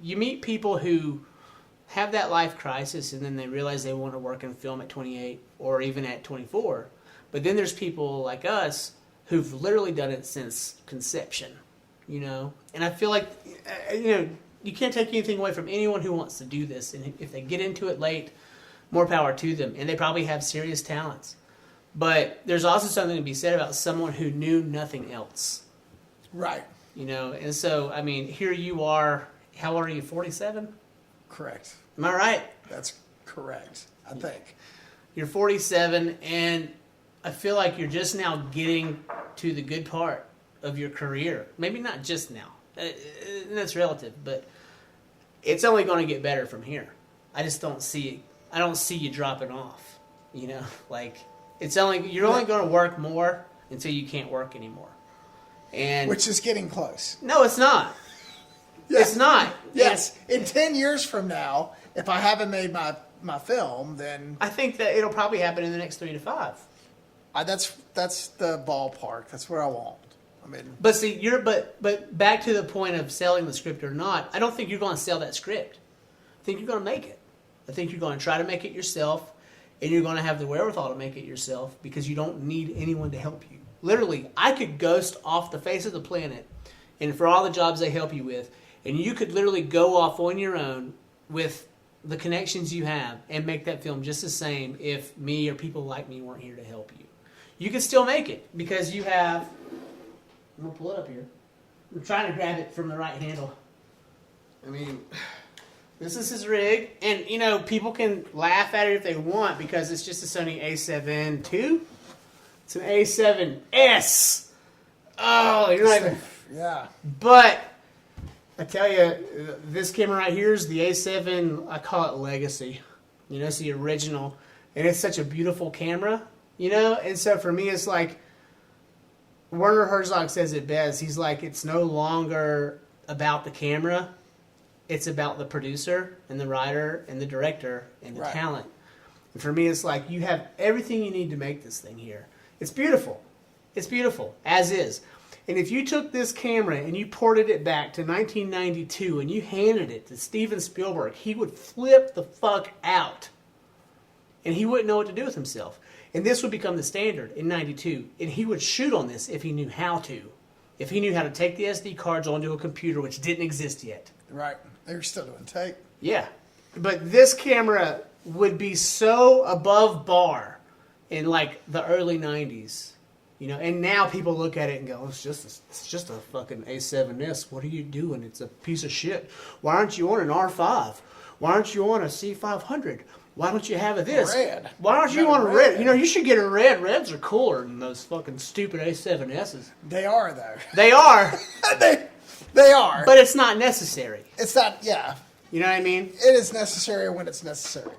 you meet people who have that life crisis and then they realize they want to work in film at 28 or even at 24. But then there's people like us who've literally done it since conception, you know? And I feel like, you know, you can't take anything away from anyone who wants to do this. And if they get into it late, more power to them. And they probably have serious talents. But there's also something to be said about someone who knew nothing else. Right. You know, and so, I mean, here you are. How old are you, 47? Correct. Am I right? That's correct, I think. You're 47, and I feel like you're just now getting to the good part of your career. Maybe not just now. That's relative, but it's only going to get better from here. I just don't see you dropping off. You know, like you're only going to work more until you can't work anymore. And which is getting close. No, it's not. Yeah. It's not. Yes. In 10 years from now, if I haven't made my film, then I think that it'll probably happen in the next 3 to 5. That's the ballpark. That's where I want. I mean, but see, but back to the point of selling the script or not. I don't think you're going to sell that script. I think you're going to make it. I think you're going to try to make it yourself, and you're going to have the wherewithal to make it yourself because you don't need anyone to help you. Literally, I could ghost off the face of the planet, and for all the jobs they help you with, and you could literally go off on your own with the connections you have and make that film just the same if me or people like me weren't here to help you. You could still make it because you have... I'm going to pull it up here. I'm trying to grab it from the right handle. I mean, this is his rig. And, you know, people can laugh at it if they want because it's just a Sony a7 II. It's an a7S. Oh, you're not even... Yeah. But... I tell you, this camera right here is the A7, I call it Legacy. You know, it's the original. And it's such a beautiful camera, you know? And so for me, it's like, Werner Herzog says it best. He's like, it's no longer about the camera. It's about the producer and the writer and the director and the talent. And for me, it's like, you have everything you need to make this thing here. It's beautiful. It's beautiful, as is. And if you took this camera and you ported it back to 1992 and you handed it to Steven Spielberg, he would flip the fuck out. And he wouldn't know what to do with himself. And this would become the standard in 92. And he would shoot on this if he knew how to. If he knew how to take the SD cards onto a computer, which didn't exist yet. Right. They were still doing tape. Yeah. But this camera would be so above bar in like the early 90s. You know, and now people look at it and go, it's just a fucking A7S. What are you doing? It's a piece of shit. Why aren't you on an R5? Why aren't you on a C500? Why don't you have a this? Red. Why aren't you on a red? You know, you should get a red. Reds are cooler than those fucking stupid A7Ss. They are, though. They are. they are. But it's not necessary. It's not, yeah. You know what I mean? It is necessary when it's necessary.